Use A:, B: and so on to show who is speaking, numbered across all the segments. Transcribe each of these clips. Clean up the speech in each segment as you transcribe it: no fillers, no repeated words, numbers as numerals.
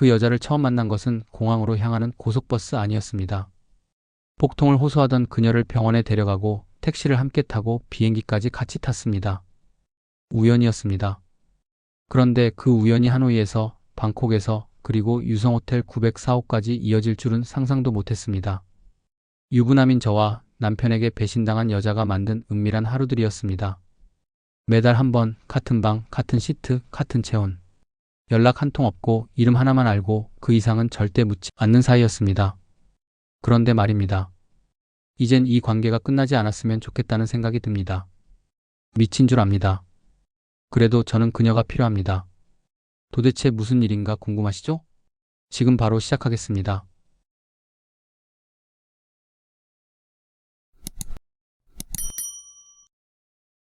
A: 그 여자를 처음 만난 것은 공항으로 향하는 고속버스 아니었습니다. 복통을 호소하던 그녀를 병원에 데려가고 택시를 함께 타고 비행기까지 같이 탔습니다. 우연이었습니다. 그런데 그 우연이 하노이에서, 방콕에서, 그리고 유성호텔 904호까지 이어질 줄은 상상도 못했습니다. 유부남인 저와 남편에게 배신당한 여자가 만든 은밀한 하루들이었습니다. 매달 한 번 같은 방, 같은 시트, 같은 체온. 연락 한 통 없고 이름 하나만 알고 그 이상은 절대 묻지 않는 사이였습니다. 그런데 말입니다. 이젠 이 관계가 끝나지 않았으면 좋겠다는 생각이 듭니다. 미친 줄 압니다. 그래도 저는 그녀가 필요합니다. 도대체 무슨 일인가 궁금하시죠? 지금 바로 시작하겠습니다.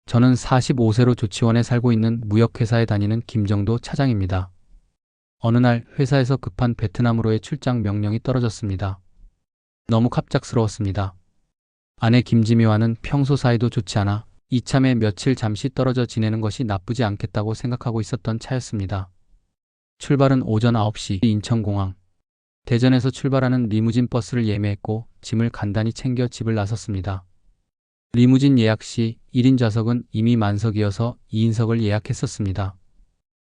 A: 저는 45세로 조치원에 살고 있는 무역회사에 다니는 김정도 차장입니다. 어느 날 회사에서 급한 베트남으로의 출장 명령이 떨어졌습니다. 너무 갑작스러웠습니다. 아내 김지미와는 평소 사이도 좋지 않아 이참에 며칠 잠시 떨어져 지내는 것이 나쁘지 않겠다고 생각하고 있었던 차였습니다. 출발은 오전 9시 인천공항. 대전에서 출발하는 리무진 버스를 예매했고 짐을 간단히 챙겨 집을 나섰습니다. 리무진 예약 시 1인 좌석은 이미 만석이어서 2인석을 예약했었습니다.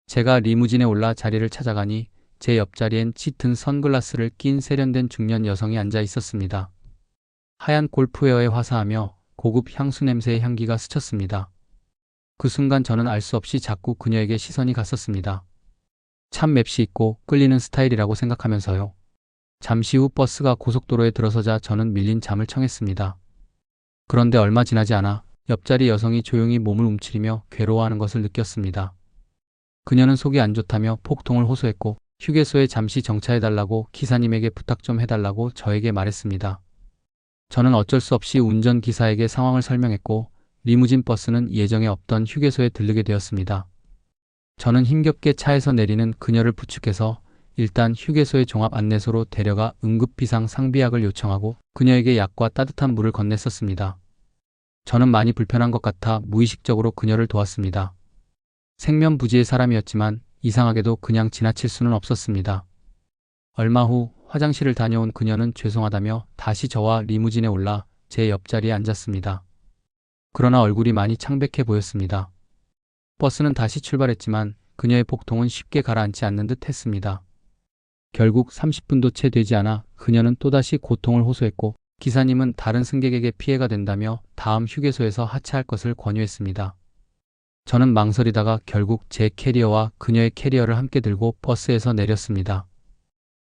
A: 제가 리무진에 올라 자리를 찾아가니 제 옆자리엔 짙은 선글라스를 낀 세련된 중년 여성이 앉아 있었습니다. 하얀 골프웨어에 화사하며 고급 향수 냄새의 향기가 스쳤습니다. 그 순간 저는 알 수 없이 자꾸 그녀에게 시선이 갔었습니다. 참 맵시 있고 끌리는 스타일이라고 생각하면서요. 잠시 후 버스가 고속도로에 들어서자 저는 밀린 잠을 청했습니다. 그런데 얼마 지나지 않아 옆자리 여성이 조용히 몸을 움츠리며 괴로워하는 것을 느꼈습니다. 그녀는 속이 안 좋다며 폭통을 호소했고 휴게소에 잠시 정차해달라고 기사님에게 부탁 좀 해달라고 저에게 말했습니다. 저는 어쩔 수 없이 운전기사에게 상황을 설명했고 리무진 버스는 예정에 없던 휴게소에 들르게 되었습니다. 저는 힘겹게 차에서 내리는 그녀를 부축해서 일단 휴게소의 종합 안내소로 데려가 응급비상 상비약을 요청하고 그녀에게 약과 따뜻한 물을 건넸었습니다. 저는 많이 불편한 것 같아 무의식적으로 그녀를 도왔습니다. 생면부지의 사람이었지만 이상하게도 그냥 지나칠 수는 없었습니다. 얼마 후 화장실을 다녀온 그녀는 죄송하다며 다시 저와 리무진에 올라 제 옆자리에 앉았습니다. 그러나 얼굴이 많이 창백해 보였습니다. 버스는 다시 출발했지만 그녀의 복통은 쉽게 가라앉지 않는 듯 했습니다. 결국 30분도 채 되지 않아 그녀는 또다시 고통을 호소했고 기사님은 다른 승객에게 피해가 된다며 다음 휴게소에서 하차할 것을 권유했습니다. 저는 망설이다가 결국 제 캐리어와 그녀의 캐리어를 함께 들고 버스에서 내렸습니다.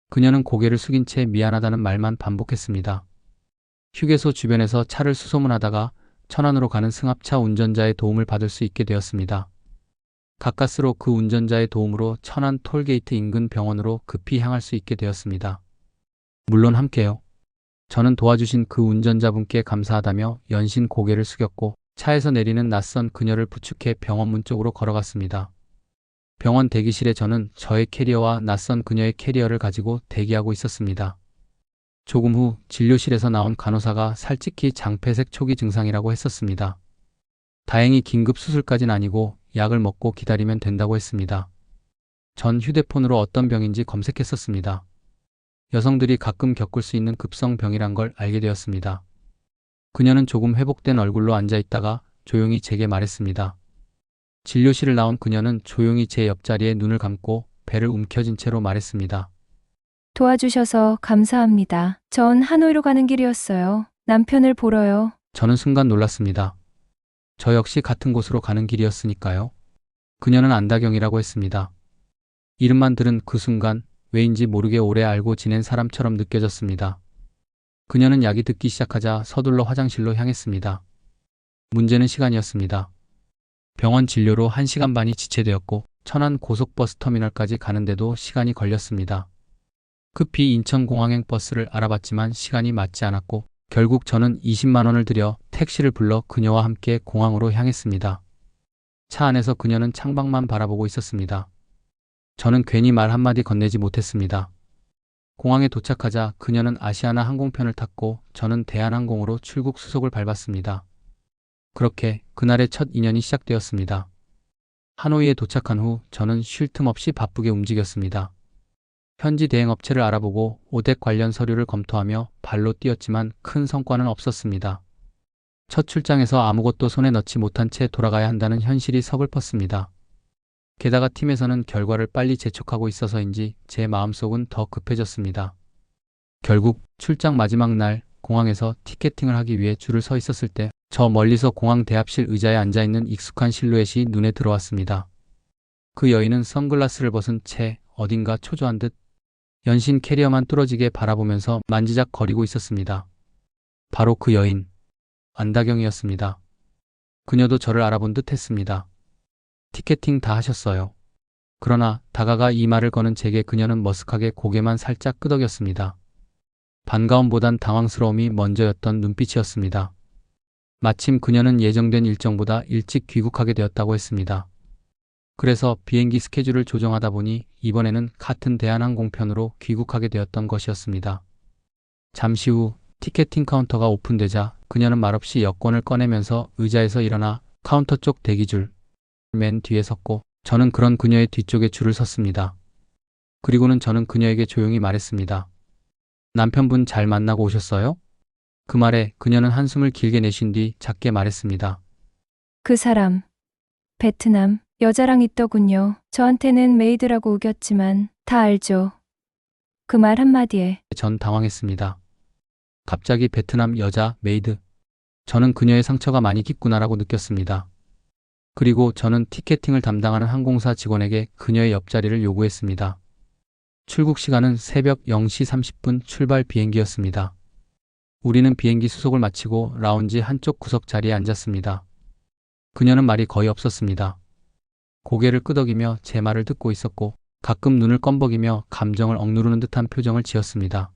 A: 그녀는 고개를 숙인 채 미안하다는 말만 반복했습니다. 휴게소 주변에서 차를 수소문하다가 천안으로 가는 승합차 운전자의 도움을 받을 수 있게 되었습니다. 가까스로 그 운전자의 도움으로 천안 톨게이트 인근 병원으로 급히 향할 수 있게 되었습니다. 물론 함께요. 저는 도와주신 그 운전자분께 감사하다며 연신 고개를 숙였고 차에서 내리는 낯선 그녀를 부축해 병원 문 쪽으로 걸어갔습니다. 병원 대기실에 저는 저의 캐리어와 낯선 그녀의 캐리어를 가지고 대기하고 있었습니다. 조금 후 진료실에서 나온 간호사가 살찌키 장폐색 초기 증상이라고 했었습니다. 다행히 긴급 수술까진 아니고 약을 먹고 기다리면 된다고 했습니다. 전 휴대폰으로 어떤 병인지 검색했었습니다. 여성들이 가끔 겪을 수 있는 급성병이란 걸 알게 되었습니다. 그녀는 조금 회복된 얼굴로 앉아있다가 조용히 제게 말했습니다. 진료실을 나온 그녀는 조용히 제 옆자리에 눈을 감고 배를 움켜쥔 채로 말했습니다.
B: 도와주셔서 감사합니다. 전 하노이로 가는 길이었어요. 남편을 보러요.
A: 저는 순간 놀랐습니다. 저 역시 같은 곳으로 가는 길이었으니까요. 그녀는 안다경이라고 했습니다. 이름만 들은 그 순간 왜인지 모르게 오래 알고 지낸 사람처럼 느껴졌습니다. 그녀는 약이 듣기 시작하자 서둘러 화장실로 향했습니다. 문제는 시간이었습니다. 병원 진료로 1시간 반이 지체되었고 천안 고속버스 터미널까지 가는데도 시간이 걸렸습니다. 급히 인천공항행 버스를 알아봤지만 시간이 맞지 않았고 결국 저는 20만 원을 들여 택시를 불러 그녀와 함께 공항으로 향했습니다. 차 안에서 그녀는 창밖만 바라보고 있었습니다. 저는 괜히 말 한마디 건네지 못했습니다. 공항에 도착하자 그녀는 아시아나 항공편을 탔고 저는 대한항공으로 출국 수속을 밟았습니다. 그렇게 그날의 첫 인연이 시작되었습니다. 하노이에 도착한 후 저는 쉴 틈 없이 바쁘게 움직였습니다. 현지 대행업체를 알아보고 오덱 관련 서류를 검토하며 발로 뛰었지만 큰 성과는 없었습니다. 첫 출장에서 아무것도 손에 넣지 못한 채 돌아가야 한다는 현실이 서글펐습니다. 게다가 팀에서는 결과를 빨리 재촉하고 있어서인지 제 마음속은 더 급해졌습니다. 결국 출장 마지막 날 공항에서 티켓팅을 하기 위해 줄을 서 있었을 때 저 멀리서 공항 대합실 의자에 앉아있는 익숙한 실루엣이 눈에 들어왔습니다. 그 여인은 선글라스를 벗은 채 어딘가 초조한 듯 연신 캐리어만 뚫어지게 바라보면서 만지작거리고 있었습니다. 바로 그 여인, 안다경이었습니다. 그녀도 저를 알아본 듯 했습니다. 티켓팅 다 하셨어요. 그러나 다가가 이 말을 거는 제게 그녀는 머쓱하게 고개만 살짝 끄덕였습니다. 반가움보단 당황스러움이 먼저였던 눈빛이었습니다. 마침 그녀는 예정된 일정보다 일찍 귀국하게 되었다고 했습니다. 그래서 비행기 스케줄을 조정하다 보니 이번에는 같은 대한항공편으로 귀국하게 되었던 것이었습니다. 잠시 후 티켓팅 카운터가 오픈되자 그녀는 말없이 여권을 꺼내면서 의자에서 일어나 카운터 쪽 대기줄 맨 뒤에 섰고 저는 그런 그녀의 뒤쪽에 줄을 섰습니다. 그리고는 저는 그녀에게 조용히 말했습니다. 남편분 잘 만나고 오셨어요? 그 말에 그녀는 한숨을 길게 내쉰 뒤 작게 말했습니다.
B: 그 사람, 베트남 여자랑 있더군요. 저한테는 메이드라고 우겼지만 다 알죠. 그 말 한마디에
A: 전 당황했습니다. 갑자기 베트남 여자 메이드. 저는 그녀의 상처가 많이 깊구나라고 느꼈습니다. 그리고 저는 티켓팅을 담당하는 항공사 직원에게 그녀의 옆자리를 요구했습니다. 출국 시간은 새벽 0시 30분 출발 비행기였습니다. 우리는 비행기 수속을 마치고 라운지 한쪽 구석 자리에 앉았습니다. 그녀는 말이 거의 없었습니다. 고개를 끄덕이며 제 말을 듣고 있었고 가끔 눈을 껌벅이며 감정을 억누르는 듯한 표정을 지었습니다.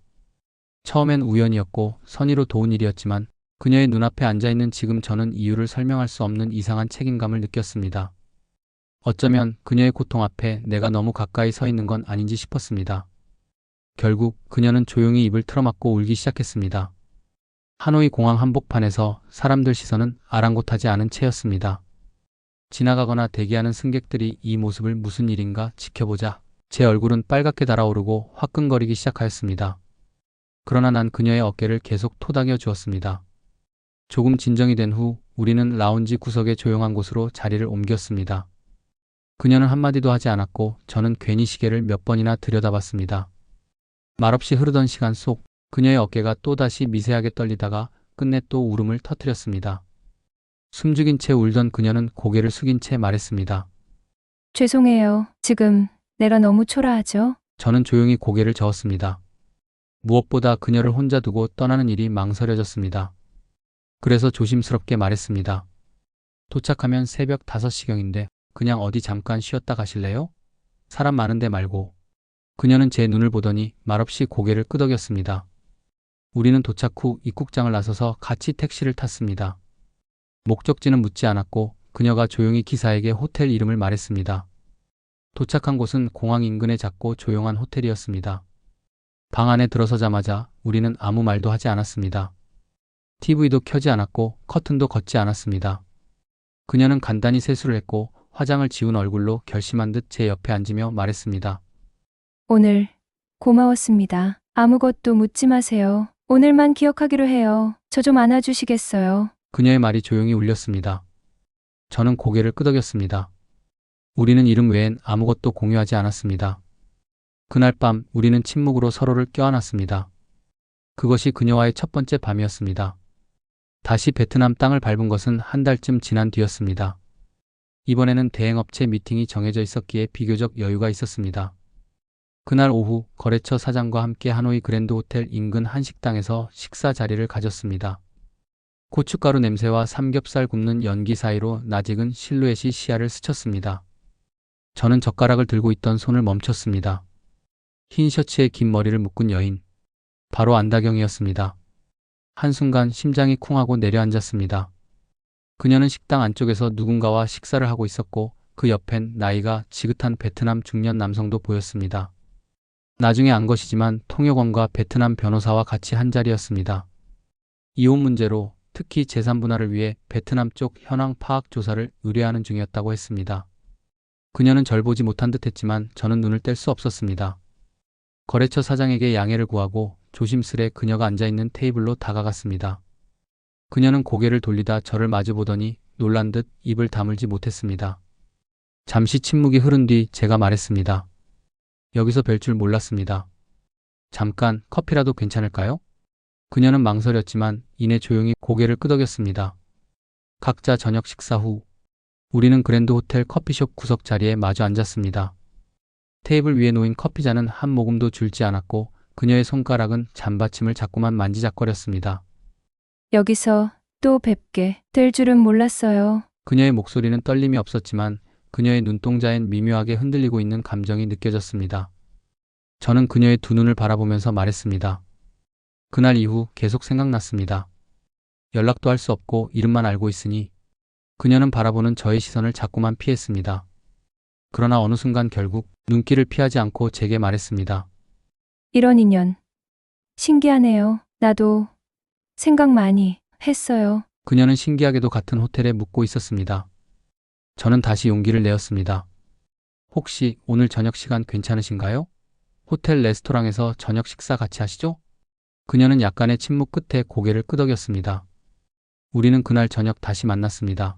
A: 처음엔 우연이었고 선의로 도운 일이었지만 그녀의 눈앞에 앉아있는 지금 저는 이유를 설명할 수 없는 이상한 책임감을 느꼈습니다. 어쩌면 그녀의 고통 앞에 내가 너무 가까이 서 있는 건 아닌지 싶었습니다. 결국 그녀는 조용히 입을 틀어막고 울기 시작했습니다. 하노이 공항 한복판에서 사람들 시선은 아랑곳하지 않은 채였습니다. 지나가거나 대기하는 승객들이 이 모습을 무슨 일인가 지켜보자 제 얼굴은 빨갛게 달아오르고 화끈거리기 시작하였습니다. 그러나 난 그녀의 어깨를 계속 토닥여 주었습니다. 조금 진정이 된 후 우리는 라운지 구석의 조용한 곳으로 자리를 옮겼습니다. 그녀는 한마디도 하지 않았고 저는 괜히 시계를 몇 번이나 들여다봤습니다. 말없이 흐르던 시간 속 그녀의 어깨가 또다시 미세하게 떨리다가 끝내 또 울음을 터뜨렸습니다. 숨죽인 채 울던 그녀는 고개를 숙인 채 말했습니다.
B: 죄송해요. 지금 내가 너무 초라하죠?
A: 저는 조용히 고개를 저었습니다. 무엇보다 그녀를 혼자 두고 떠나는 일이 망설여졌습니다. 그래서 조심스럽게 말했습니다. 도착하면 새벽 5시경인데 그냥 어디 잠깐 쉬었다 가실래요? 사람 많은데 말고. 그녀는 제 눈을 보더니 말없이 고개를 끄덕였습니다. 우리는 도착 후 입국장을 나서서 같이 택시를 탔습니다. 목적지는 묻지 않았고 그녀가 조용히 기사에게 호텔 이름을 말했습니다. 도착한 곳은 공항 인근의 작고 조용한 호텔이었습니다. 방 안에 들어서자마자 우리는 아무 말도 하지 않았습니다. TV도 켜지 않았고 커튼도 걷지 않았습니다. 그녀는 간단히 세수를 했고 화장을 지운 얼굴로 결심한 듯 제 옆에 앉으며 말했습니다.
B: 오늘 고마웠습니다. 아무것도 묻지 마세요. 오늘만 기억하기로 해요. 저 좀 안아주시겠어요?
A: 그녀의 말이 조용히 울렸습니다. 저는 고개를 끄덕였습니다. 우리는 이름 외엔 아무것도 공유하지 않았습니다. 그날 밤 우리는 침묵으로 서로를 껴안았습니다. 그것이 그녀와의 첫 번째 밤이었습니다. 다시 베트남 땅을 밟은 것은 한 달쯤 지난 뒤였습니다. 이번에는 대행업체 미팅이 정해져 있었기에 비교적 여유가 있었습니다. 그날 오후 거래처 사장과 함께 하노이 그랜드 호텔 인근 한식당에서 식사 자리를 가졌습니다. 고춧가루 냄새와 삼겹살 굽는 연기 사이로 낯익은 실루엣이 시야를 스쳤습니다. 저는 젓가락을 들고 있던 손을 멈췄습니다. 흰 셔츠에 긴 머리를 묶은 여인. 바로 안다경이었습니다. 한순간 심장이 쿵하고 내려앉았습니다. 그녀는 식당 안쪽에서 누군가와 식사를 하고 있었고 그 옆엔 나이가 지긋한 베트남 중년 남성도 보였습니다. 나중에 안 것이지만 통역원과 베트남 변호사와 같이 한자리였습니다. 이혼 문제로 특히 재산 분할을 위해 베트남 쪽 현황 파악 조사를 의뢰하는 중이었다고 했습니다. 그녀는 절 보지 못한 듯 했지만 저는 눈을 뗄 수 없었습니다. 거래처 사장에게 양해를 구하고 조심스레 그녀가 앉아있는 테이블로 다가갔습니다. 그녀는 고개를 돌리다 저를 마주보더니 놀란 듯 입을 다물지 못했습니다. 잠시 침묵이 흐른 뒤 제가 말했습니다. 여기서 뵐 줄 몰랐습니다. 잠깐 커피라도 괜찮을까요? 그녀는 망설였지만 이내 조용히 고개를 끄덕였습니다. 각자 저녁 식사 후 우리는 그랜드 호텔 커피숍 구석 자리에 마주 앉았습니다. 테이블 위에 놓인 커피잔은 한 모금도 줄지 않았고 그녀의 손가락은 잔받침을 자꾸만 만지작거렸습니다.
B: 여기서 또 뵙게 될 줄은 몰랐어요.
A: 그녀의 목소리는 떨림이 없었지만 그녀의 눈동자엔 미묘하게 흔들리고 있는 감정이 느껴졌습니다. 저는 그녀의 두 눈을 바라보면서 말했습니다. 그날 이후 계속 생각났습니다. 연락도 할 수 없고 이름만 알고 있으니 그녀는 바라보는 저의 시선을 자꾸만 피했습니다. 그러나 어느 순간 결국 눈길을 피하지 않고 제게 말했습니다.
B: 이런 인연. 신기하네요. 나도 생각 많이 했어요.
A: 그녀는 신기하게도 같은 호텔에 묵고 있었습니다. 저는 다시 용기를 내었습니다. 혹시 오늘 저녁 시간 괜찮으신가요? 호텔 레스토랑에서 저녁 식사 같이 하시죠? 그녀는 약간의 침묵 끝에 고개를 끄덕였습니다. 우리는 그날 저녁 다시 만났습니다.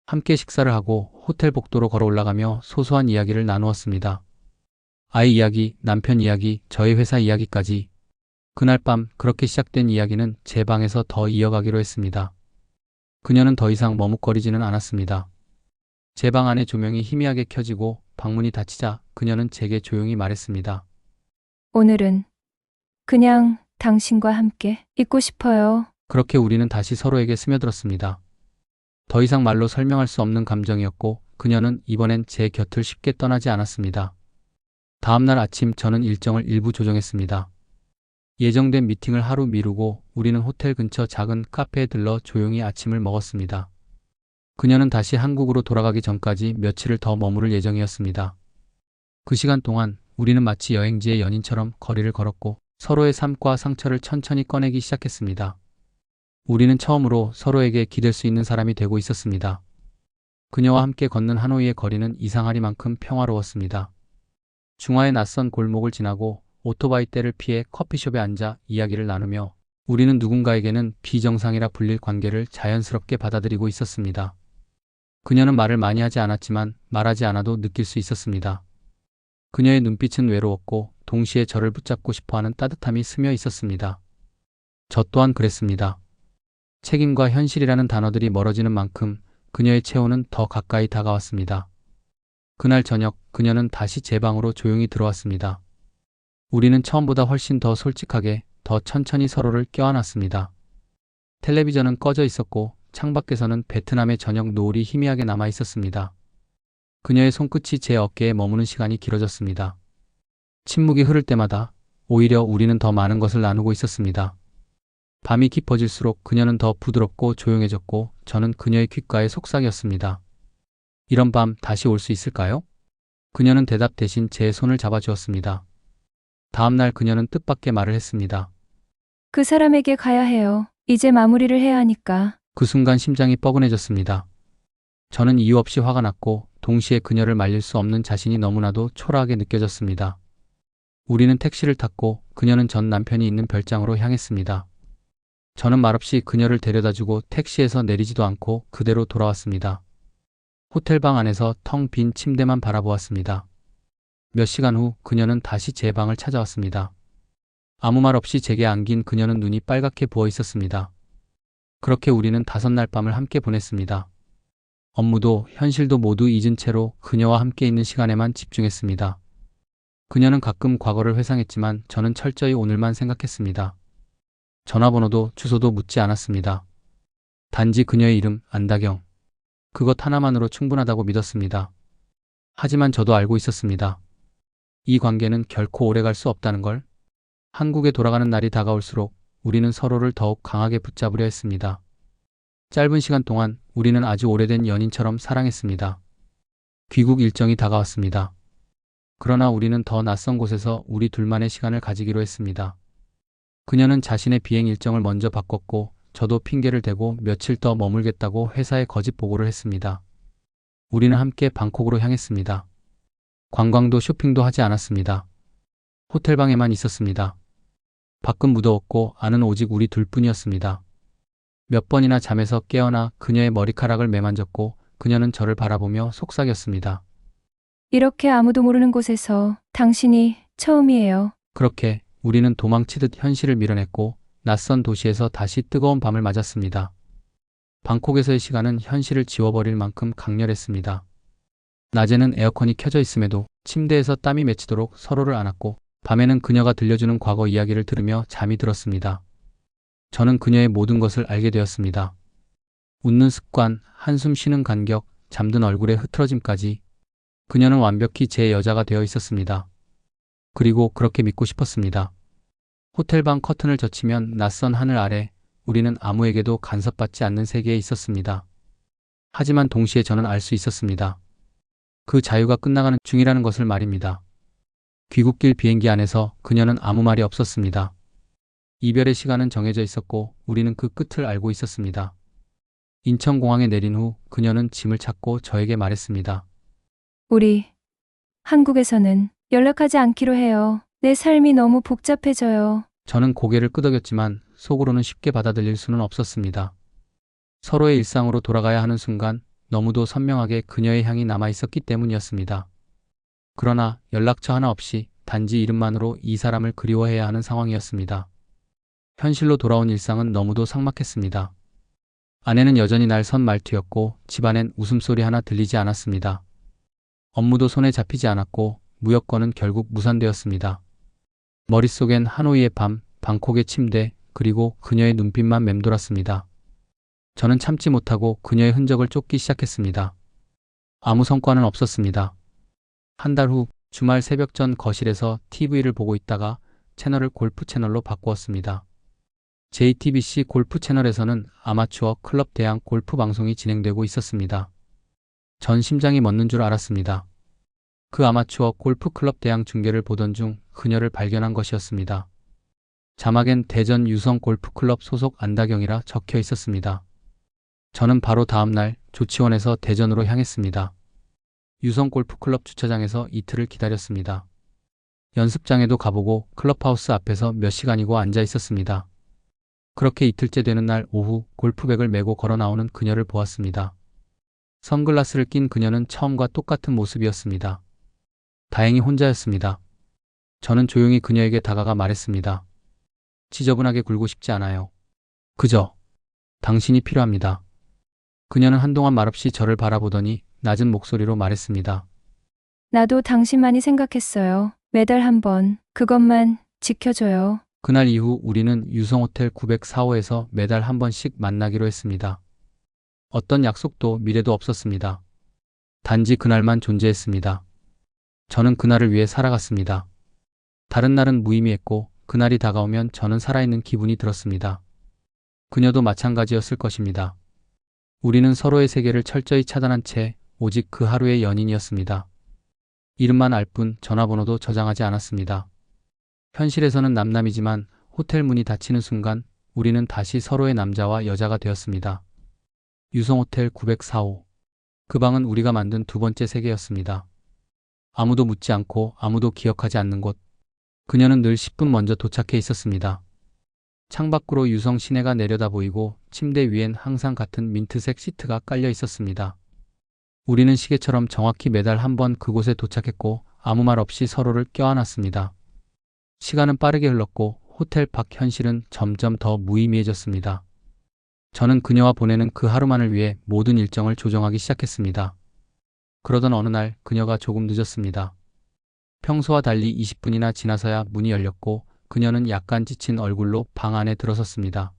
A: 함께 식사를 하고 호텔 복도로 걸어 올라가며 소소한 이야기를 나누었습니다. 아이 이야기, 남편 이야기, 저희 회사 이야기까지. 그날 밤 그렇게 시작된 이야기는 제 방에서 더 이어가기로 했습니다. 그녀는 더 이상 머뭇거리지는 않았습니다. 제 방 안의 조명이 희미하게 켜지고 방문이 닫히자 그녀는 제게 조용히 말했습니다.
B: 오늘은 그냥 당신과 함께 있고 싶어요.
A: 그렇게 우리는 다시 서로에게 스며들었습니다. 더 이상 말로 설명할 수 없는 감정이었고 그녀는 이번엔 제 곁을 쉽게 떠나지 않았습니다. 다음날 아침 저는 일정을 일부 조정했습니다. 예정된 미팅을 하루 미루고 우리는 호텔 근처 작은 카페에 들러 조용히 아침을 먹었습니다. 그녀는 다시 한국으로 돌아가기 전까지 며칠을 더 머무를 예정이었습니다. 그 시간 동안 우리는 마치 여행지의 연인처럼 거리를 걸었고 서로의 삶과 상처를 천천히 꺼내기 시작했습니다. 우리는 처음으로 서로에게 기댈 수 있는 사람이 되고 있었습니다. 그녀와 함께 걷는 하노이의 거리는 이상하리만큼 평화로웠습니다. 중화의 낯선 골목을 지나고 오토바이 떼를 피해 커피숍에 앉아 이야기를 나누며 우리는 누군가에게는 비정상이라 불릴 관계를 자연스럽게 받아들이고 있었습니다. 그녀는 말을 많이 하지 않았지만 말하지 않아도 느낄 수 있었습니다. 그녀의 눈빛은 외로웠고 동시에 저를 붙잡고 싶어하는 따뜻함이 스며 있었습니다. 저 또한 그랬습니다. 책임과 현실이라는 단어들이 멀어지는 만큼 그녀의 체온은 더 가까이 다가왔습니다. 그날 저녁 그녀는 다시 제 방으로 조용히 들어왔습니다. 우리는 처음보다 훨씬 더 솔직하게 더 천천히 서로를 껴안았습니다. 텔레비전은 꺼져 있었고 창밖에서는 베트남의 저녁 노을이 희미하게 남아 있었습니다. 그녀의 손끝이 제 어깨에 머무는 시간이 길어졌습니다. 침묵이 흐를 때마다 오히려 우리는 더 많은 것을 나누고 있었습니다. 밤이 깊어질수록 그녀는 더 부드럽고 조용해졌고 저는 그녀의 귓가에 속삭였습니다. 이런 밤 다시 올 수 있을까요? 그녀는 대답 대신 제 손을 잡아주었습니다. 다음날 그녀는 뜻밖의 말을 했습니다.
B: 그 사람에게 가야 해요. 이제 마무리를 해야 하니까.
A: 그 순간 심장이 뻐근해졌습니다. 저는 이유 없이 화가 났고 동시에 그녀를 말릴 수 없는 자신이 너무나도 초라하게 느껴졌습니다. 우리는 택시를 탔고 그녀는 전 남편이 있는 별장으로 향했습니다. 저는 말없이 그녀를 데려다주고 택시에서 내리지도 않고 그대로 돌아왔습니다. 호텔방 안에서 텅 빈 침대만 바라보았습니다. 몇 시간 후 그녀는 다시 제 방을 찾아왔습니다. 아무 말 없이 제게 안긴 그녀는 눈이 빨갛게 부어 있었습니다. 그렇게 우리는 5날 밤을 함께 보냈습니다. 업무도 현실도 모두 잊은 채로 그녀와 함께 있는 시간에만 집중했습니다. 그녀는 가끔 과거를 회상했지만 저는 철저히 오늘만 생각했습니다. 전화번호도 주소도 묻지 않았습니다. 단지 그녀의 이름 안다경. 그것 하나만으로 충분하다고 믿었습니다. 하지만 저도 알고 있었습니다. 이 관계는 결코 오래갈 수 없다는 걸. 한국에 돌아가는 날이 다가올수록 우리는 서로를 더욱 강하게 붙잡으려 했습니다. 짧은 시간 동안 우리는 아주 오래된 연인처럼 사랑했습니다. 귀국 일정이 다가왔습니다. 그러나 우리는 더 낯선 곳에서 우리 둘만의 시간을 가지기로 했습니다. 그녀는 자신의 비행 일정을 먼저 바꿨고 저도 핑계를 대고 며칠 더 머물겠다고 회사에 거짓 보고를 했습니다. 우리는 함께 방콕으로 향했습니다. 관광도 쇼핑도 하지 않았습니다. 호텔방에만 있었습니다. 밖은 무더웠고 안은 오직 우리 둘뿐이었습니다. 몇 번이나 잠에서 깨어나 그녀의 머리카락을 매만졌고 그녀는 저를 바라보며 속삭였습니다.
B: 이렇게 아무도 모르는 곳에서 당신이 처음이에요.
A: 그렇게 우리는 도망치듯 현실을 밀어냈고 낯선 도시에서 다시 뜨거운 밤을 맞았습니다. 방콕에서의 시간은 현실을 지워버릴 만큼 강렬했습니다. 낮에는 에어컨이 켜져 있음에도 침대에서 땀이 맺히도록 서로를 안았고 밤에는 그녀가 들려주는 과거 이야기를 들으며 잠이 들었습니다. 저는 그녀의 모든 것을 알게 되었습니다. 웃는 습관, 한숨 쉬는 간격, 잠든 얼굴의 흐트러짐까지 그녀는 완벽히 제 여자가 되어 있었습니다. 그리고 그렇게 믿고 싶었습니다. 호텔방 커튼을 젖히면 낯선 하늘 아래 우리는 아무에게도 간섭받지 않는 세계에 있었습니다. 하지만 동시에 저는 알 수 있었습니다. 그 자유가 끝나가는 중이라는 것을 말입니다. 귀국길 비행기 안에서 그녀는 아무 말이 없었습니다. 이별의 시간은 정해져 있었고 우리는 그 끝을 알고 있었습니다. 인천공항에 내린 후 그녀는 짐을 찾고 저에게 말했습니다.
B: 우리 한국에서는 연락하지 않기로 해요. 내 삶이 너무 복잡해져요.
A: 저는 고개를 끄덕였지만 속으로는 쉽게 받아들일 수는 없었습니다. 서로의 일상으로 돌아가야 하는 순간 너무도 선명하게 그녀의 향이 남아 있었기 때문이었습니다. 그러나 연락처 하나 없이 단지 이름만으로 이 사람을 그리워해야 하는 상황이었습니다. 현실로 돌아온 일상은 너무도 삭막했습니다. 아내는 여전히 날 선 말투였고 집안엔 웃음소리 하나 들리지 않았습니다. 업무도 손에 잡히지 않았고 무여권은 결국 무산되었습니다. 머릿속엔 하노이의 밤, 방콕의 침대, 그리고 그녀의 눈빛만 맴돌았습니다. 저는 참지 못하고 그녀의 흔적을 쫓기 시작했습니다. 아무 성과는 없었습니다. 한 달 후 주말 새벽 전 거실에서 TV를 보고 있다가 채널을 골프 채널로 바꾸었습니다. JTBC 골프 채널에서는 아마추어 클럽 대항 골프 방송이 진행되고 있었습니다. 전 심장이 멎는 줄 알았습니다. 그 아마추어 골프 클럽 대항 중계를 보던 중 그녀를 발견한 것이었습니다. 자막엔 대전 유성 골프클럽 소속 안다경이라 적혀 있었습니다. 저는 바로 다음 날 조치원에서 대전으로 향했습니다. 유성 골프클럽 주차장에서 이틀을 기다렸습니다. 연습장에도 가보고 클럽하우스 앞에서 몇 시간이고 앉아 있었습니다. 그렇게 이틀째 되는 날 오후 골프백을 메고 걸어 나오는 그녀를 보았습니다. 선글라스를 낀 그녀는 처음과 똑같은 모습이었습니다. 다행히 혼자였습니다. 저는 조용히 그녀에게 다가가 말했습니다. 지저분하게 굴고 싶지 않아요. 그저 당신이 필요합니다. 그녀는 한동안 말없이 저를 바라보더니 낮은 목소리로 말했습니다.
B: 나도 당신만이 생각했어요. 매달 한 번 그것만 지켜줘요.
A: 그날 이후 우리는 유성호텔 904호에서 매달 한 번씩 만나기로 했습니다. 어떤 약속도 미래도 없었습니다. 단지 그날만 존재했습니다. 저는 그날을 위해 살아갔습니다. 다른 날은 무의미했고 그날이 다가오면 저는 살아있는 기분이 들었습니다. 그녀도 마찬가지였을 것입니다. 우리는 서로의 세계를 철저히 차단한 채 오직 그 하루의 연인이었습니다. 이름만 알 뿐 전화번호도 저장하지 않았습니다. 현실에서는 남남이지만 호텔 문이 닫히는 순간 우리는 다시 서로의 남자와 여자가 되었습니다. 유성호텔 904호. 그 방은 우리가 만든 두 번째 세계였습니다. 아무도 묻지 않고 아무도 기억하지 않는 곳. 그녀는 늘 10분 먼저 도착해 있었습니다. 창밖으로 유성 시내가 내려다 보이고 침대 위엔 항상 같은 민트색 시트가 깔려 있었습니다. 우리는 시계처럼 정확히 매달 한 번 그곳에 도착했고 아무 말 없이 서로를 껴안았습니다. 시간은 빠르게 흘렀고 호텔 밖 현실은 점점 더 무의미해졌습니다. 저는 그녀와 보내는 그 하루만을 위해 모든 일정을 조정하기 시작했습니다. 그러던 어느 날 그녀가 조금 늦었습니다. 평소와 달리 20분이나 지나서야 문이 열렸고 그녀는 약간 지친 얼굴로 방 안에 들어섰습니다.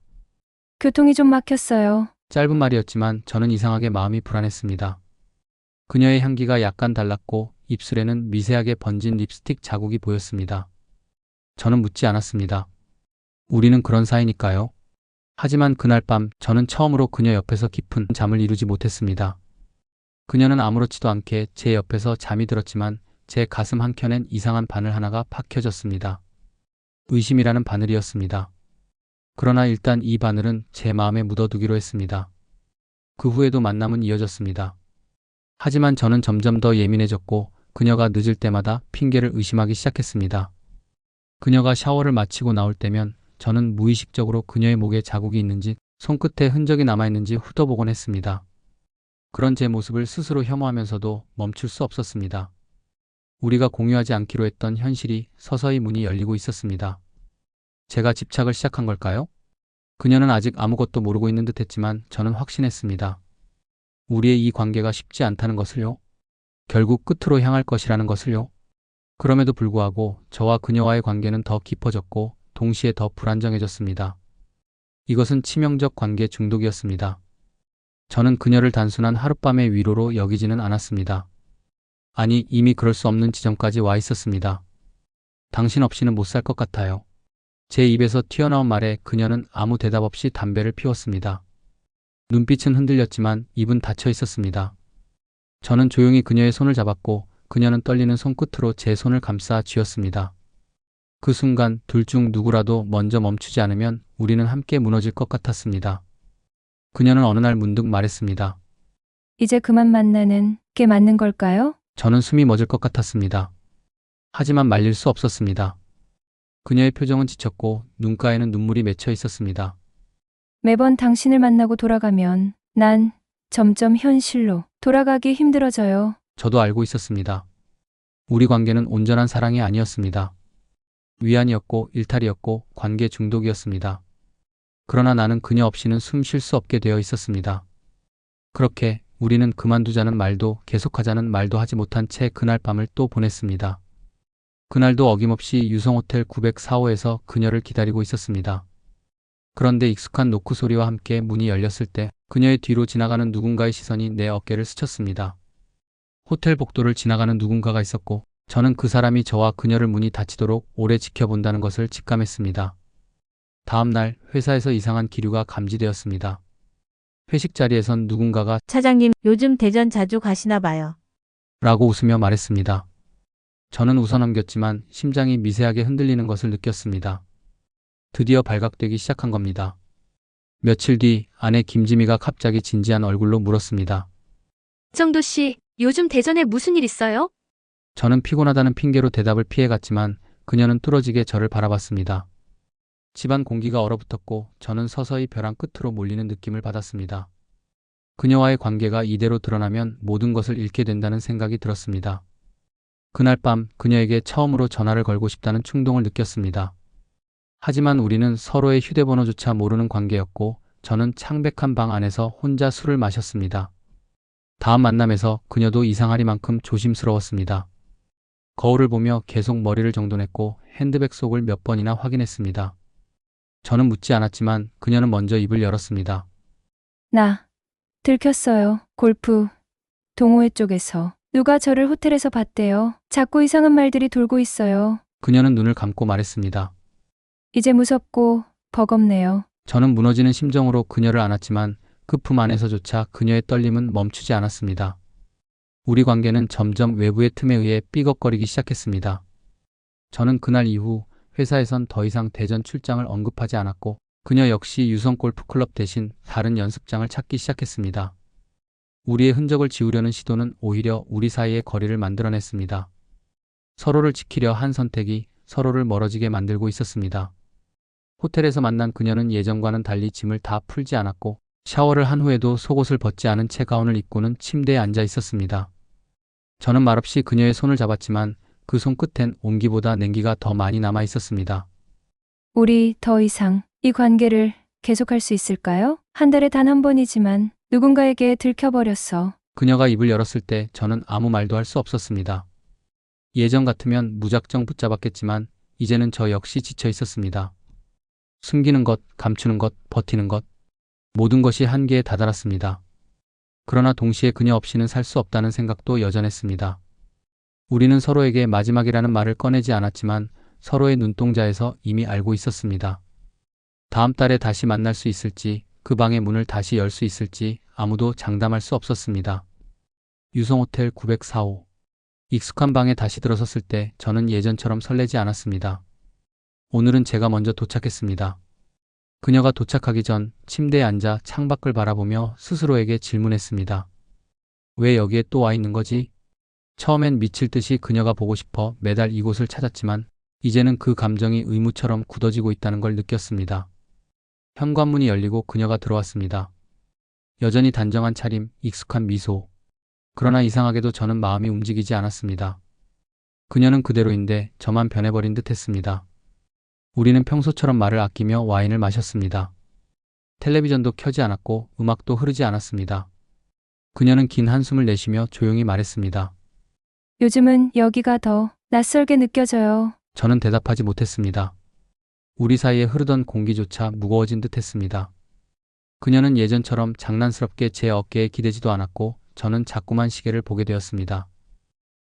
B: 교통이 좀 막혔어요.
A: 짧은 말이었지만 저는 이상하게 마음이 불안했습니다. 그녀의 향기가 약간 달랐고 입술에는 미세하게 번진 립스틱 자국이 보였습니다. 저는 묻지 않았습니다. 우리는 그런 사이니까요. 하지만 그날 밤 저는 처음으로 그녀 옆에서 깊은 잠을 이루지 못했습니다. 그녀는 아무렇지도 않게 제 옆에서 잠이 들었지만 제 가슴 한켠엔 이상한 바늘 하나가 팍 켜졌습니다. 의심이라는 바늘이었습니다. 그러나 일단 이 바늘은 제 마음에 묻어두기로 했습니다. 그 후에도 만남은 이어졌습니다. 하지만 저는 점점 더 예민해졌고 그녀가 늦을 때마다 핑계를 의심하기 시작했습니다. 그녀가 샤워를 마치고 나올 때면 저는 무의식적으로 그녀의 목에 자국이 있는지 손끝에 흔적이 남아있는지 훑어보곤 했습니다. 그런 제 모습을 스스로 혐오하면서도 멈출 수 없었습니다. 우리가 공유하지 않기로 했던 현실이 서서히 문이 열리고 있었습니다. 제가 집착을 시작한 걸까요? 그녀는 아직 아무것도 모르고 있는 듯 했지만 저는 확신했습니다. 우리의 이 관계가 쉽지 않다는 것을요. 결국 끝으로 향할 것이라는 것을요. 그럼에도 불구하고 저와 그녀와의 관계는 더 깊어졌고 동시에 더 불안정해졌습니다. 이것은 치명적 관계 중독이었습니다. 저는 그녀를 단순한 하룻밤의 위로로 여기지는 않았습니다. 아니, 이미 그럴 수 없는 지점까지 와 있었습니다. 당신 없이는 못 살 것 같아요. 제 입에서 튀어나온 말에 그녀는 아무 대답 없이 담배를 피웠습니다. 눈빛은 흔들렸지만 입은 닫혀 있었습니다. 저는 조용히 그녀의 손을 잡았고 그녀는 떨리는 손끝으로 제 손을 감싸 쥐었습니다. 그 순간 둘 중 누구라도 먼저 멈추지 않으면 우리는 함께 무너질 것 같았습니다. 그녀는 어느 날 문득 말했습니다.
B: 이제 그만 만나는 게 맞는 걸까요?
A: 저는 숨이 멎을 것 같았습니다. 하지만 말릴 수 없었습니다. 그녀의 표정은 지쳤고 눈가에는 눈물이 맺혀 있었습니다.
B: 매번 당신을 만나고 돌아가면 난 점점 현실로 돌아가기 힘들어져요.
A: 저도 알고 있었습니다. 우리 관계는 온전한 사랑이 아니었습니다. 위안이었고 일탈이었고 관계 중독이었습니다. 그러나 나는 그녀 없이는 숨 쉴 수 없게 되어 있었습니다. 그렇게 우리는 그만두자는 말도 계속하자는 말도 하지 못한 채 그날 밤을 또 보냈습니다. 그날도 어김없이 유성호텔 904호에서 그녀를 기다리고 있었습니다. 그런데 익숙한 노크 소리와 함께 문이 열렸을 때 그녀의 뒤로 지나가는 누군가의 시선이 내 어깨를 스쳤습니다. 호텔 복도를 지나가는 누군가가 있었고 저는 그 사람이 저와 그녀를 문이 닫히도록 오래 지켜본다는 것을 직감했습니다. 다음 날 회사에서 이상한 기류가 감지되었습니다. 회식 자리에선 누군가가
C: 차장님, 요즘 대전 자주 가시나 봐요.
A: 라고 웃으며 말했습니다. 저는 웃어넘겼지만 심장이 미세하게 흔들리는 것을 느꼈습니다. 드디어 발각되기 시작한 겁니다. 며칠 뒤 아내 김지미가 갑자기 진지한 얼굴로 물었습니다.
D: 정도 씨, 요즘 대전에 무슨 일 있어요?
A: 저는 피곤하다는 핑계로 대답을 피해갔지만 그녀는 뚫어지게 저를 바라봤습니다. 집안 공기가 얼어붙었고 저는 서서히 벼랑 끝으로 몰리는 느낌을 받았습니다. 그녀와의 관계가 이대로 드러나면 모든 것을 잃게 된다는 생각이 들었습니다. 그날 밤 그녀에게 처음으로 전화를 걸고 싶다는 충동을 느꼈습니다. 하지만 우리는 서로의 휴대번호조차 모르는 관계였고 저는 창백한 방 안에서 혼자 술을 마셨습니다. 다음 만남에서 그녀도 이상하리만큼 조심스러웠습니다. 거울을 보며 계속 머리를 정돈했고 핸드백 속을 몇 번이나 확인했습니다. 저는 묻지 않았지만 그녀는 먼저 입을 열었습니다.
B: 나 들켰어요. 골프 동호회 쪽에서 누가 저를 호텔에서 봤대요. 자꾸 이상한 말들이 돌고 있어요.
A: 그녀는 눈을 감고 말했습니다.
B: 이제 무섭고 버겁네요.
A: 저는 무너지는 심정으로 그녀를 안았지만 그 품 안에서조차 그녀의 떨림은 멈추지 않았습니다. 우리 관계는 점점 외부의 틈에 의해 삐걱거리기 시작했습니다. 저는 그날 이후 회사에선 더 이상 대전 출장을 언급하지 않았고 그녀 역시 유성 골프클럽 대신 다른 연습장을 찾기 시작했습니다. 우리의 흔적을 지우려는 시도는 오히려 우리 사이의 거리를 만들어냈습니다. 서로를 지키려 한 선택이 서로를 멀어지게 만들고 있었습니다. 호텔에서 만난 그녀는 예전과는 달리 짐을 다 풀지 않았고 샤워를 한 후에도 속옷을 벗지 않은 채 가운을 입고는 침대에 앉아 있었습니다. 저는 말없이 그녀의 손을 잡았지만 그 손끝엔 온기보다 냉기가 더 많이 남아 있었습니다.
B: 우리 더 이상 이 관계를 계속할 수 있을까요? 한 달에 단 한 번이지만 누군가에게 들켜버렸어.
A: 그녀가 입을 열었을 때 저는 아무 말도 할 수 없었습니다. 예전 같으면 무작정 붙잡았겠지만 이제는 저 역시 지쳐 있었습니다. 숨기는 것, 감추는 것, 버티는 것, 모든 것이 한계에 다다랐습니다. 그러나 동시에 그녀 없이는 살 수 없다는 생각도 여전했습니다. 우리는 서로에게 마지막이라는 말을 꺼내지 않았지만 서로의 눈동자에서 이미 알고 있었습니다. 다음 달에 다시 만날 수 있을지, 그 방의 문을 다시 열 수 있을지 아무도 장담할 수 없었습니다. 유성호텔 904호. 익숙한 방에 다시 들어섰을 때 저는 예전처럼 설레지 않았습니다. 오늘은 제가 먼저 도착했습니다. 그녀가 도착하기 전 침대에 앉아 창밖을 바라보며 스스로에게 질문했습니다. 왜 여기에 또 와 있는 거지? 처음엔 미칠 듯이 그녀가 보고 싶어 매달 이곳을 찾았지만 이제는 그 감정이 의무처럼 굳어지고 있다는 걸 느꼈습니다. 현관문이 열리고 그녀가 들어왔습니다. 여전히 단정한 차림, 익숙한 미소. 그러나 이상하게도 저는 마음이 움직이지 않았습니다. 그녀는 그대로인데 저만 변해버린 듯 했습니다. 우리는 평소처럼 말을 아끼며 와인을 마셨습니다. 텔레비전도 켜지 않았고 음악도 흐르지 않았습니다. 그녀는 긴 한숨을 내쉬며 조용히 말했습니다.
B: 요즘은 여기가 더 낯설게 느껴져요.
A: 저는 대답하지 못했습니다. 우리 사이에 흐르던 공기조차 무거워진 듯 했습니다. 그녀는 예전처럼 장난스럽게 제 어깨에 기대지도 않았고 저는 자꾸만 시계를 보게 되었습니다.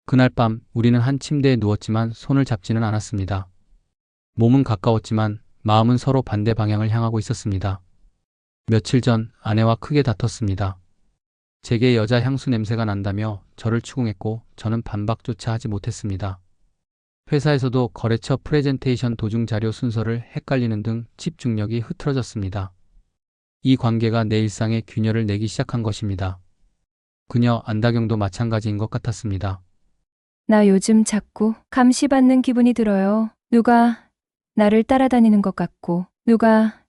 A: 그날 밤 우리는 한 침대에 누웠지만 손을 잡지는 않았습니다. 몸은 가까웠지만 마음은 서로 반대 방향을 향하고 있었습니다. 며칠 전 아내와 크게 다퉜습니다. 제게 여자 향수 냄새가 난다며 저를 추궁했고 저는 반박조차 하지 못했습니다. 회사에서도 거래처 프레젠테이션 도중 자료 순서를 헷갈리는 등 집중력이 흐트러졌습니다. 이 관계가 내 일상에 균열을 내기 시작한 것입니다. 그녀 안다경도 마찬가지인 것 같았습니다.
B: 나 요즘 자꾸 감시받는 기분이 들어요. 누가 나를 따라다니는 것 같고, 누가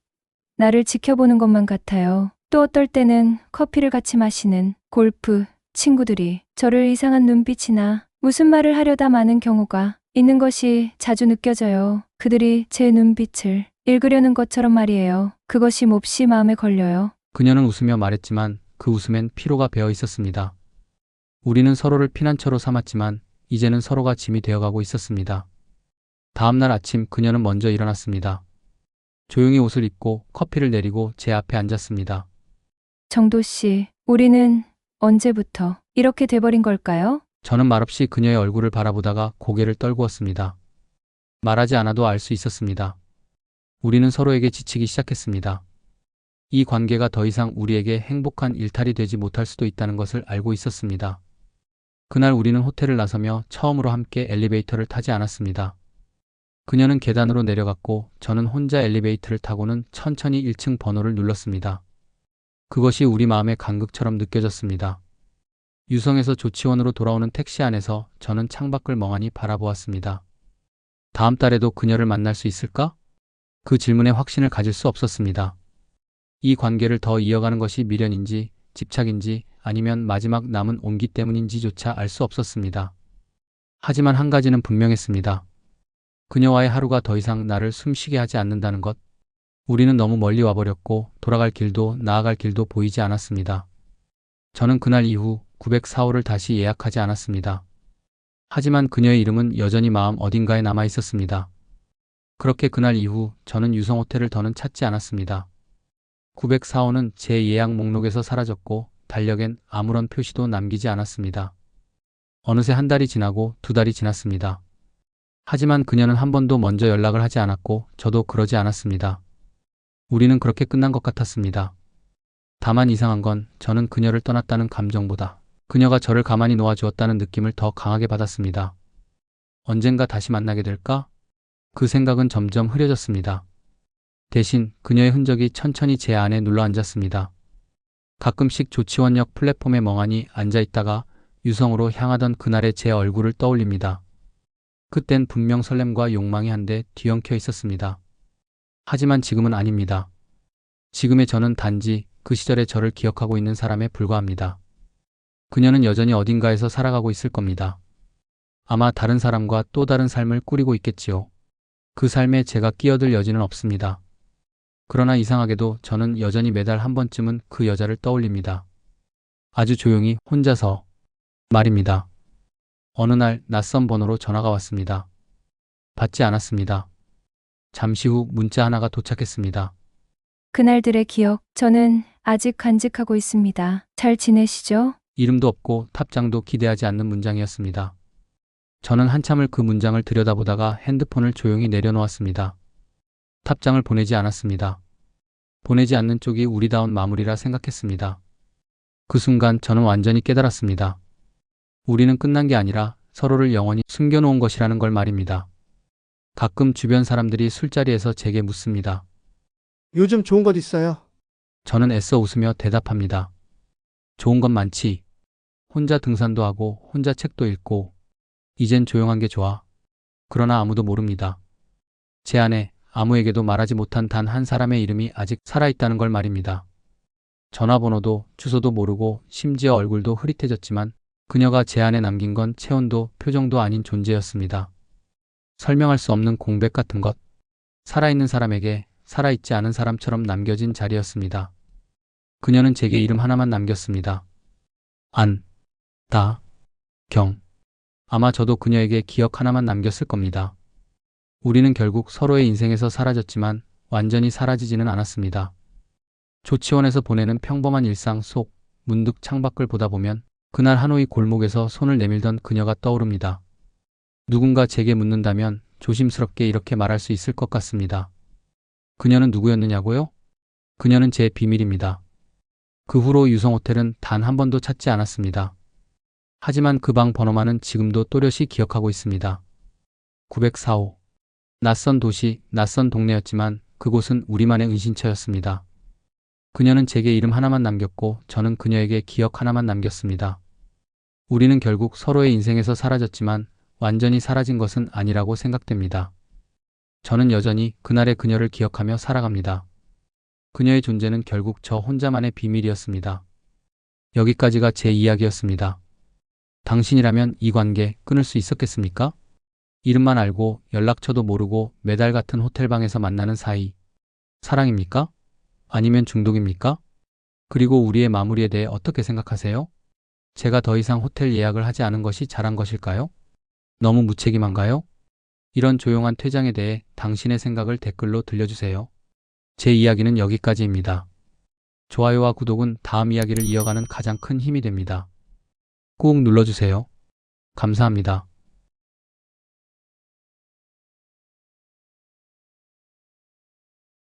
B: 나를 지켜보는 것만 같아요. 또 어떨 때는 커피를 같이 마시는 골프 친구들이 저를 이상한 눈빛이나 무슨 말을 하려다 마는 경우가 있는 것이 자주 느껴져요. 그들이 제 눈빛을 읽으려는 것처럼 말이에요. 그것이 몹시 마음에 걸려요.
A: 그녀는 웃으며 말했지만 그 웃음엔 피로가 배어 있었습니다. 우리는 서로를 피난처로 삼았지만 이제는 서로가 짐이 되어가고 있었습니다. 다음날 아침 그녀는 먼저 일어났습니다. 조용히 옷을 입고 커피를 내리고 제 앞에 앉았습니다.
B: 정도 씨, 우리는 언제부터 이렇게 돼버린 걸까요?
A: 저는 말없이 그녀의 얼굴을 바라보다가 고개를 떨구었습니다. 말하지 않아도 알 수 있었습니다. 우리는 서로에게 지치기 시작했습니다. 이 관계가 더 이상 우리에게 행복한 일탈이 되지 못할 수도 있다는 것을 알고 있었습니다. 그날 우리는 호텔을 나서며 처음으로 함께 엘리베이터를 타지 않았습니다. 그녀는 계단으로 내려갔고 저는 혼자 엘리베이터를 타고는 천천히 1층 번호를 눌렀습니다. 그것이 우리 마음의 간극처럼 느껴졌습니다. 유성에서 조치원으로 돌아오는 택시 안에서 저는 창밖을 멍하니 바라보았습니다. 다음 달에도 그녀를 만날 수 있을까? 그 질문에 확신을 가질 수 없었습니다. 이 관계를 더 이어가는 것이 미련인지 집착인지 아니면 마지막 남은 온기 때문인지조차 알 수 없었습니다. 하지만 한 가지는 분명했습니다. 그녀와의 하루가 더 이상 나를 숨쉬게 하지 않는다는 것. 우리는 너무 멀리 와버렸고 돌아갈 길도 나아갈 길도 보이지 않았습니다. 저는 그날 이후 904호를 다시 예약하지 않았습니다. 하지만 그녀의 이름은 여전히 마음 어딘가에 남아 있었습니다. 그렇게 그날 이후 저는 유성호텔을 더는 찾지 않았습니다. 904호는 제 예약 목록에서 사라졌고 달력엔 아무런 표시도 남기지 않았습니다. 어느새 한 달이 지나고 두 달이 지났습니다. 하지만 그녀는 한 번도 먼저 연락을 하지 않았고 저도 그러지 않았습니다. 우리는 그렇게 끝난 것 같았습니다. 다만 이상한 건 저는 그녀를 떠났다는 감정보다 그녀가 저를 가만히 놓아주었다는 느낌을 더 강하게 받았습니다. 언젠가 다시 만나게 될까? 그 생각은 점점 흐려졌습니다. 대신 그녀의 흔적이 천천히 제 안에 눌러앉았습니다. 가끔씩 조치원역 플랫폼에 멍하니 앉아있다가 유성으로 향하던 그날의 제 얼굴을 떠올립니다. 그땐 분명 설렘과 욕망이 한데 뒤엉켜 있었습니다. 하지만 지금은 아닙니다. 지금의 저는 단지 그 시절의 저를 기억하고 있는 사람에 불과합니다. 그녀는 여전히 어딘가에서 살아가고 있을 겁니다. 아마 다른 사람과 또 다른 삶을 꾸리고 있겠지요. 그 삶에 제가 끼어들 여지는 없습니다. 그러나 이상하게도 저는 여전히 매달 한 번쯤은 그 여자를 떠올립니다. 아주 조용히 혼자서 말입니다. 어느 날 낯선 번호로 전화가 왔습니다. 받지 않았습니다. 잠시 후 문자 하나가 도착했습니다.
B: 그날들의 기억, 저는 아직 간직하고 있습니다. 잘 지내시죠?
A: 이름도 없고 답장도 기대하지 않는 문장이었습니다. 저는 한참을 그 문장을 들여다보다가 핸드폰을 조용히 내려놓았습니다. 답장을 보내지 않았습니다. 보내지 않는 쪽이 우리다운 마무리라 생각했습니다. 그 순간 저는 완전히 깨달았습니다. 우리는 끝난 게 아니라 서로를 영원히 숨겨놓은 것이라는 걸 말입니다. 가끔 주변 사람들이 술자리에서 제게 묻습니다.
E: 요즘 좋은 것 있어요?
A: 저는 애써 웃으며 대답합니다. 좋은 건 많지. 혼자 등산도 하고 혼자 책도 읽고 이젠 조용한 게 좋아. 그러나 아무도 모릅니다. 제 안에 아무에게도 말하지 못한 단 한 사람의 이름이 아직 살아있다는 걸 말입니다. 전화번호도 주소도 모르고 심지어 얼굴도 흐릿해졌지만 그녀가 제 안에 남긴 건 체온도 표정도 아닌 존재였습니다. 설명할 수 없는 공백 같은 것. 살아있는 사람에게 살아있지 않은 사람처럼 남겨진 자리였습니다. 그녀는 제게 이름 하나만 남겼습니다. 안, 다, 경. 아마 저도 그녀에게 기억 하나만 남겼을 겁니다. 우리는 결국 서로의 인생에서 사라졌지만 완전히 사라지지는 않았습니다. 조치원에서 보내는 평범한 일상 속 문득 창밖을 보다 보면 그날 하노이 골목에서 손을 내밀던 그녀가 떠오릅니다. 누군가 제게 묻는다면 조심스럽게 이렇게 말할 수 있을 것 같습니다. 그녀는 누구였느냐고요? 그녀는 제 비밀입니다. 그 후로 유성호텔은 단 한 번도 찾지 않았습니다. 하지만 그 방 번호만은 지금도 또렷이 기억하고 있습니다. 904호. 낯선 도시, 낯선 동네였지만 그곳은 우리만의 은신처였습니다. 그녀는 제게 이름 하나만 남겼고 저는 그녀에게 기억 하나만 남겼습니다. 우리는 결국 서로의 인생에서 사라졌지만 완전히 사라진 것은 아니라고 생각됩니다. 저는 여전히 그날의 그녀를 기억하며 살아갑니다. 그녀의 존재는 결국 저 혼자만의 비밀이었습니다. 여기까지가 제 이야기였습니다. 당신이라면 이 관계 끊을 수 있었겠습니까? 이름만 알고 연락처도 모르고 매달 같은 호텔방에서 만나는 사이. 사랑입니까? 아니면 중독입니까? 그리고 우리의 마무리에 대해 어떻게 생각하세요? 제가 더 이상 호텔 예약을 하지 않은 것이 잘한 것일까요? 너무 무책임한가요? 이런 조용한 퇴장에 대해 당신의 생각을 댓글로 들려주세요. 제 이야기는 여기까지입니다. 좋아요와 구독은 다음 이야기를 이어가는 가장 큰 힘이 됩니다. 꾹 눌러주세요. 감사합니다.